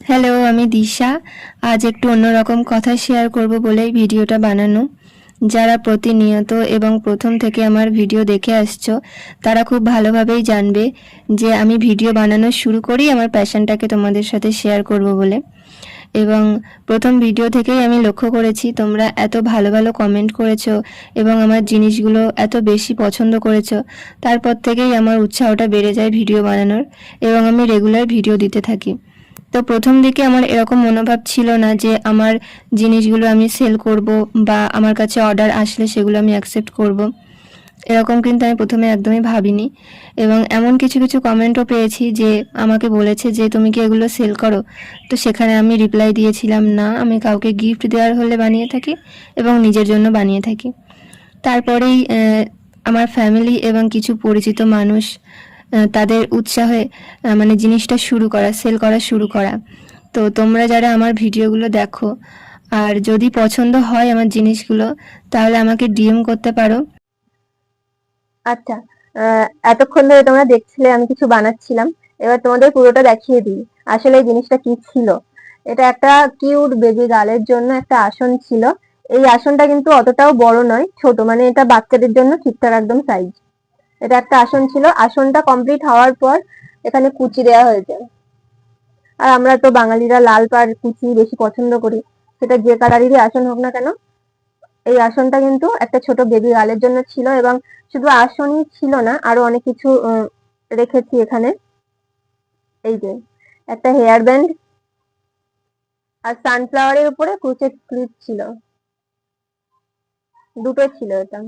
Hello, আমি দিশা। আজ একটু অন্যরকম কথা শেয়ার করব বলেই ভিডিওটা বানানো। যারা প্রতিনিয়ত এবং প্রথম থেকে আমার ভিডিও দেখে আসছো, তারা খুব ভালোভাবেই জানবে যে আমি ভিডিও বানানো শুরু করি আমার প্যাশনটাকে তোমাদের সাথে শেয়ার করব বলে। এবং প্রথম ভিডিও থেকেই আমি লক্ষ্য করেছি তোমরা এত ভালো ভালো কমেন্ট করেছো এবং আমার জিনিসগুলো এত বেশি পছন্দ করেছো। তারপর থেকেই আমার উৎসাহটা বেড়ে যায় ভিডিও বানানোর এবং আমি রেগুলার ভিডিও দিতে থাকি। তো প্রথম দিকে আমার এরকম মনোভাব ছিল না যে আমার জিনিসগুলো আমি সেল করব বা আমার কাছে অর্ডার আসলে সেগুলো আমি অ্যাকসেপ্ট করব। এরকম কিন্তু আমি প্রথমে একদমই ভাবিনি। এবং এমন কিছু কিছু কমেন্টও পেয়েছি যে আমাকে বলেছে যে তুমি কি এগুলো সেল করো? তো সেখানে আমি রিপ্লাই দিয়েছিলাম না, আমি কাউকে গিফট দেওয়ার হলে বানিয়ে থাকি এবং নিজের জন্য বানিয়ে থাকি। তারপরেই আমার ফ্যামিলি এবং কিছু পরিচিত মানুষ তাদের উৎসাহে মানে জিনিসটা শুরু করা, সেল করা শুরু করা। তো তোমরা যারা আমার ভিডিওগুলো দেখো আর যদি পছন্দ হয় আমার জিনিসগুলো, তাহলে আমাকে ডিএম করতে পারো। আচ্ছা, এতক্ষণ ধরে তোমরা দেখছিলে আমি কিছু বানাচ্ছিলাম। এবার তোমাদের পুরোটা দেখিয়ে দিই আসলে এই জিনিসটা কি ছিল। এটা একটা কিউট বেবি গার্লের জন্য একটা আসন ছিল। এই আসনটা কিন্তু অতটাও বড় নয়, ছোট, মানে এটা বাচ্চাদের জন্য ঠিকঠাক একদম সাইজ। এটা একটা আসন ছিল। আসনটা কমপ্লিট হওয়ার পর এখানে কুচি দেওয়া হয়েছে। আর আমরা তো বাঙালিরা লাল পাড় কুচি বেশি পছন্দ করি, সেটা যে কালারেরই আসন হোক না কেন। এই আসনটা কিন্তু একটা ছোট বেবি গার্লের জন্য ছিল, এবং শুধু আসনই ছিল না, আরো অনেক কিছু রেখেছি এখানে। এই যে একটা হেয়ার ব্যান্ড আর সানফ্লাওয়ারের উপরে ক্রুচের ক্লিপ ছিল, দুটো ছিল এটা।